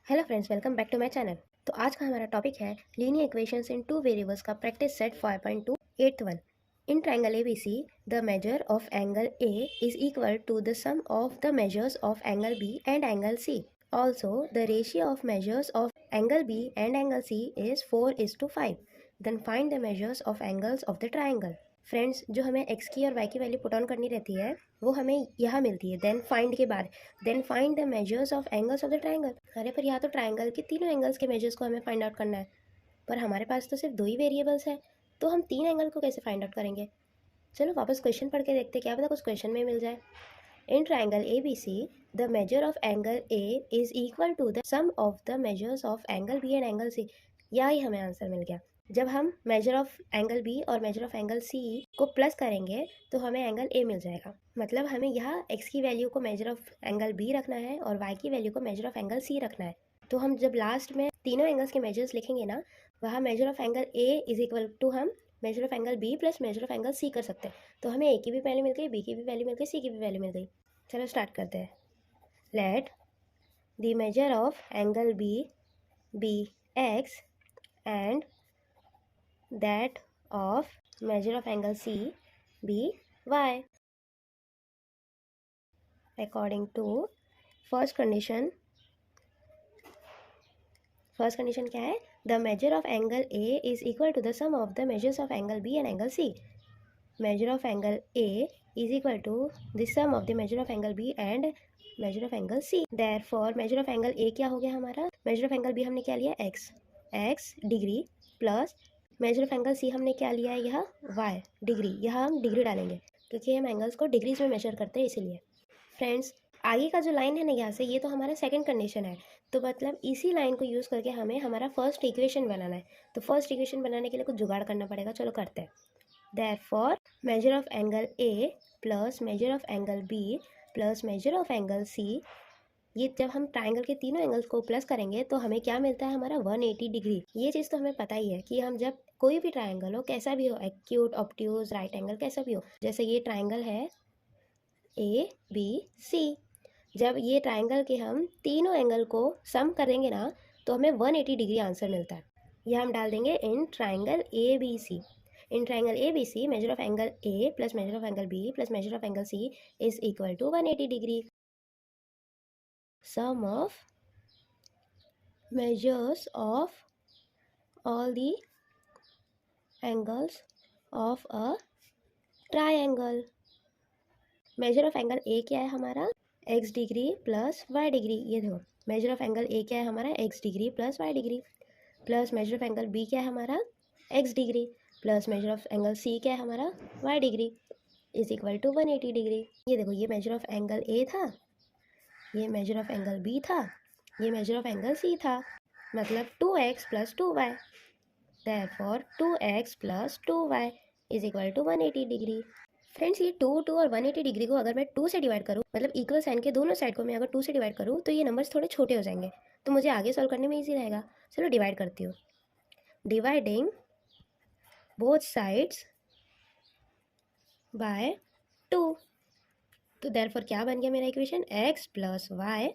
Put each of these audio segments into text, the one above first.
Hello friends, welcome back to my channel. तो आज का हमारा टॉपिक है linear equations in two variables का practice set 5.2 eighth one. In triangle ABC the measure of angle A is equal to the sum of the measures of angle B and angle C। Also the ratio of measures of angle B and angle C is 4:5। Then find the measures of angles of the triangle. Friends, जो हमें x की और y की value put on करनी रहती है वो हमें यहाँ मिलती है देन फाइंड के बाद। Then find the measures of angles of the triangle. अरे पर यहाँ तो ट्रायंगल के तीनों एंगल्स के मेजर्स को हमें फाइंड आउट करना है, पर हमारे पास तो सिर्फ दो ही वेरिएबल्स है, तो हम तीन एंगल को कैसे फाइंड आउट करेंगे। चलो वापस क्वेश्चन पढ़ के देखते, क्या पता कुछ क्वेश्चन में मिल जाए। In triangle ABC the measure of angle A is equal to the sum of the measures of angle B and angle C। यहाँ ही हमें आंसर मिल गया। जब हम मेजर ऑफ एंगल B और मेजर ऑफ एंगल C को plus करेंगे तो हमें एंगल A मिल जाएगा। मतलब हमें यहाँ x की वैल्यू को मेजर ऑफ एंगल B रखना है और y की वैल्यू को मेजर ऑफ एंगल C रखना है। तो हम जब लास्ट में तीनों एंगल्स के मेजर्स लिखेंगे ना, वहाँ measure of angle A is equal to हम measure of angle B plus measure of angle C कर सकते हैं। तो हमें A की भी वैल्यू मिल गई, B की भी वैल्यू मिल गई, C की भी वैल्यू मिल गई। चलो स्टार्ट करते हैं। Let the measure of angle B be x and that of measure of angle C be y. According to first condition क्या है? The measure of angle A is equal to the sum of the measures of angle B and angle C. Measure of angle A is equal to the sum of the measure of angle B and measure of angle C. Therefore measure of angle A क्या हो गया हमारा? measure of angle B हमने क्या लिया? x degree plus measure of angle C हमने क्या लिया है, यह y डिग्री। यहाँ हम डिग्री डालेंगे क्योंकि हम एंगल्स को डिग्रीज में मेजर करते हैं इसीलिए। फ्रेंड्स, आगे का जो लाइन है ना यहाँ से, ये तो हमारा सेकंड कंडीशन है, तो मतलब इसी लाइन को यूज़ करके हमें हमारा फर्स्ट इक्वेशन बनाना है। तो फर्स्ट इक्वेशन बनाने के लिए कुछ जुगाड़ करना पड़ेगा, चलो करते हैं। Therefore measure of angle A plus measure of angle B plus measure of angle C, ये जब हम ट्रायंगल के तीनों एंगल्स को प्लस करेंगे तो हमें क्या मिलता है, हमारा 180 डिग्री। ये चीज़ तो हमें पता ही है कि हम जब कोई भी ट्रायंगल हो, कैसा भी हो, एक्यूट, ऑब्ट्यूज, राइट एंगल, कैसा भी हो, जैसे ये ट्रायंगल है ABC, जब ये ट्रायंगल के हम तीनों एंगल को सम करेंगे ना तो हमें 180 डिग्री आंसर मिलता है। यह हम डाल देंगे in triangle ABC। In triangle ABC measure of angle A plus measure of angle B plus measure of angle C is equal to 180 degree. Sum of measures of all the angles of a triangle. Major of angle A क्या है हमारा, x degree plus y degree. ये देखो major of angle A क्या है हमारा, x degree plus y degree, plus measure of angle B क्या है हमारा, x degree, plus measure of angle C क्या है हमारा, y degree, is equal to 180 degree. ये देखो ये मेजर ऑफ एंगल A था, ये मेजर ऑफ एंगल B था, ये मेजर ऑफ एंगल C था, मतलब 2x plus 2y। Therefore 2x plus 2y is equal to 180 degree. Friends, ये 2 और 180 डिग्री को अगर मैं 2 से डिवाइड करूँ, मतलब इक्वल साइन के दोनों साइड को मैं अगर 2 से डिवाइड करूँ तो ये नंबर्स थोड़े छोटे हो जाएंगे, तो मुझे आगे सॉल्व करने में ईजी रहेगा। चलो डिवाइड करती हूँ। डिवाइडिंग बोथ साइड्स बाय 2, तो देयरफॉर क्या बन गया मेरा equation, x plus y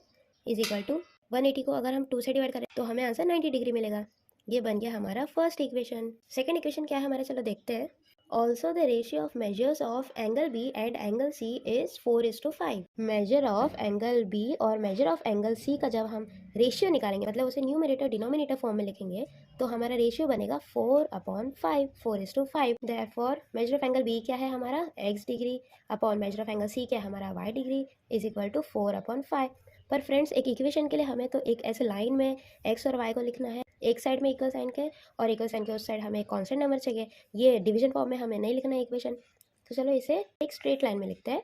is equal to 180 को अगर हम 2 से डिवाइड करें तो हमें आंसर 90 डिग्री मिलेगा। ये बन गया हमारा फर्स्ट इक्वेशन। सेकंड इक्वेशन क्या है हमारा, चलो देखते हैं। Also the ratio of measures of angle B and angle C is 4:5। Major of angle B और मेजर ऑफ एंगल C का जब हम रेशियो निकालेंगे, मतलब उसे न्यूमरेटर डिनोमिनेटर फॉर्म में लिखेंगे, तो हमारा रेशियो बनेगा 4/5, 4:5। Therefore measure of angle B क्या है हमारा, x degree, upon measure of angle C क्या है हमारा, y degree, is equal to 4/5। पर फ्रेंड्स, एक इक्वेशन के लिए हमें तो एक ऐसे लाइन में x और y को लिखना है, एक साइड में इक्वल साइन के और इक्वल साइन के उस साइड हमें कांस्टेंट नंबर चाहिए। ये डिवीजन फॉर्म में हमें नहीं लिखना है इक्वेशन, तो चलो इसे एक स्ट्रेट लाइन में लिखते हैं।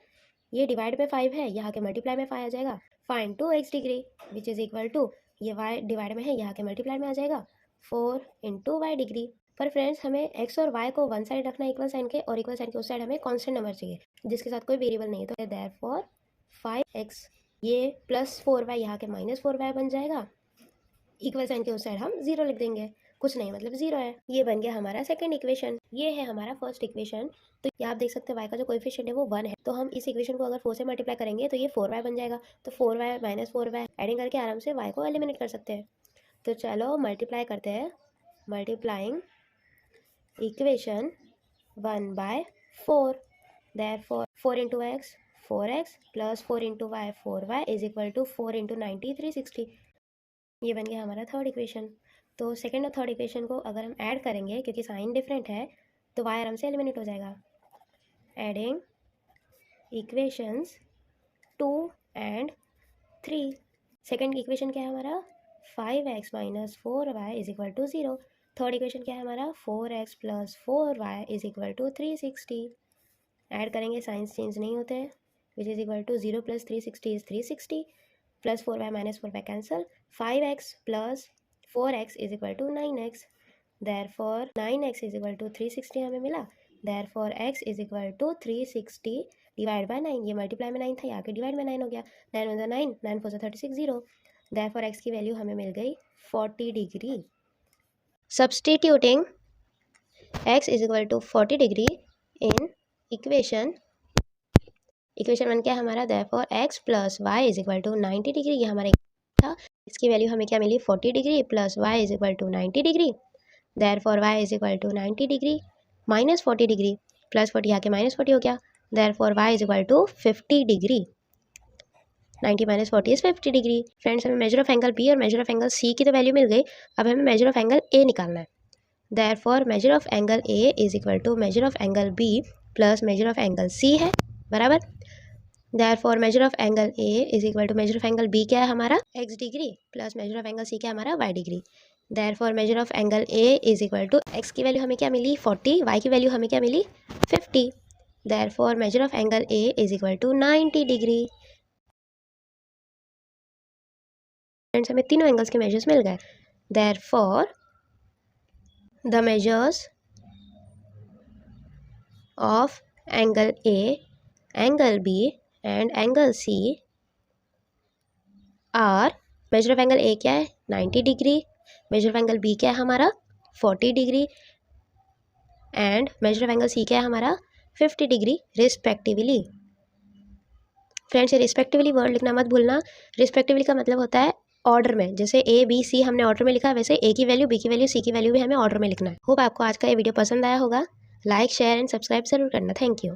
ये डिवाइड में 5 है, यहाँ के मल्टीप्लाई में 5 आ जाएगा। Find 2x degree which is equal to, ये y डिवाइड में है, यहाँ के मल्टीप्लाई में आ जाएगा 4 × y डिग्री। पर फ्रेंड्स, हमें x और y को वन साइड रखना है इक्वल साइन के, और इक्वल साइन के उस साइड हमें कांस्टेंट नंबर चाहिए जिसके साथ कोई वेरिएबल नहीं है। तो देयरफॉर 5x, ये प्लस 4y यहाँ के -4y बन जाएगा, इक्वल साइन के उस साइड हम 0 लिख देंगे। कुछ नहीं मतलब 0 है। ये बन गया हमारा सेकंड इक्वेशन। ये है हमारा फर्स्ट इक्वेशन। तो ये आप देख सकते हैं y का जो कोएफिशिएंट है वो 1 है। तो हम इस इक्वेशन को अगर 4 से मल्टीप्लाई करेंगे तो ये 4y बन जाएगा। तो 4y माइनस 4y एडिंग करके आराम से y को एलिमिनेट कर सकते हैं। तो चलो मल्टीप्लाई करते हैं। Multiplying equation 1/4, therefore 4 into x 4x plus 4 into y 4y is equal to 4 into 90 360। ये बन गया हमारा थर्ड इक्वेशन। तो सेकंड और थर्ड इक्वेशन को अगर हम ऐड करेंगे क्योंकि साइन डिफरेंट है तो y आराम से एलिमिनेट हो जाएगा। Adding equations 2 and 3। Second equation क्या है हमारा 5x minus 4y is equal to 0। Third equation क्या है हमारा 4x plus 4y is equal to 360। Add करेंगे साइंस चेंज नहीं होते हैं। Which is equal to 0 + 360 is 360 plus 4y minus 4y cancel. 5x + 4x is equal to 9x। Therefore 9x is equal to 360 हमें मिला। Therefore x is equal to 360 divide by 9। ये multiply में 9 था, यहाँ के डिवाइड में 9 हो गया। 9 × 9 9 4 36 0। देयरफॉर x की वैल्यू हमें मिल गई 40 degree. Substituting x is equal to 40 degree in equation 1 क्या है हमारा therefore x + y is equal to 90 degree. ये हमारा था। इसकी वैल्यू हमें क्या मिली 40 degree plus y is equal to 90 degree. Therefore y is equal to 90 degree minus 40 degree plus 40 यहाँ के माइनस 40 हो गया। देयरफॉर y इज इक्वल टू 50 डिग्री। 90 - 40 इज 50 डिग्री। फ्रेंड्स हमें मेजर ऑफ एंगल B और मेजर ऑफ एंगल C की तो वैल्यू मिल गई। अब हमें मेजर ऑफ एंगल A निकालना है। Therefore measure of angle A is equal to measure of angle B plus measure of angle C है बराबर। Therefore measure of angle A is equal to measure of angle B क्या है हमारा x degree plus measure of angle C क्या है हमारा y degree. Therefore measure of angle A is equal to x की value हमें क्या मिली 40, y की वैल्यू हमें क्या मिली 50। Therefore measure of angle A is equal to 90 degree. Friends हमें तीनों एंगल्स के मेजर्स मिल गए। Therefore the measures of angle A, angle B and angle C are measure of angle A क्या है 90 degree, measure of angle B क्या है हमारा 40 degree and measure of angle C क्या है हमारा 50 डिग्री रिस्पेक्टिवली। फ्रेंड्स ये रिस्पेक्टिवली वर्ड लिखना मत भूलना। रिस्पेक्टिवली का मतलब होता है ऑर्डर में। जैसे A B C हमने ऑर्डर में लिखा वैसे A की वैल्यू B की वैल्यू C की वैल्यू भी हमें ऑर्डर में लिखना है। होप आपको आज का ये वीडियो पसंद आया होगा। लाइक शेयर एंड सब्सक्राइब जरूर करना। Thank you.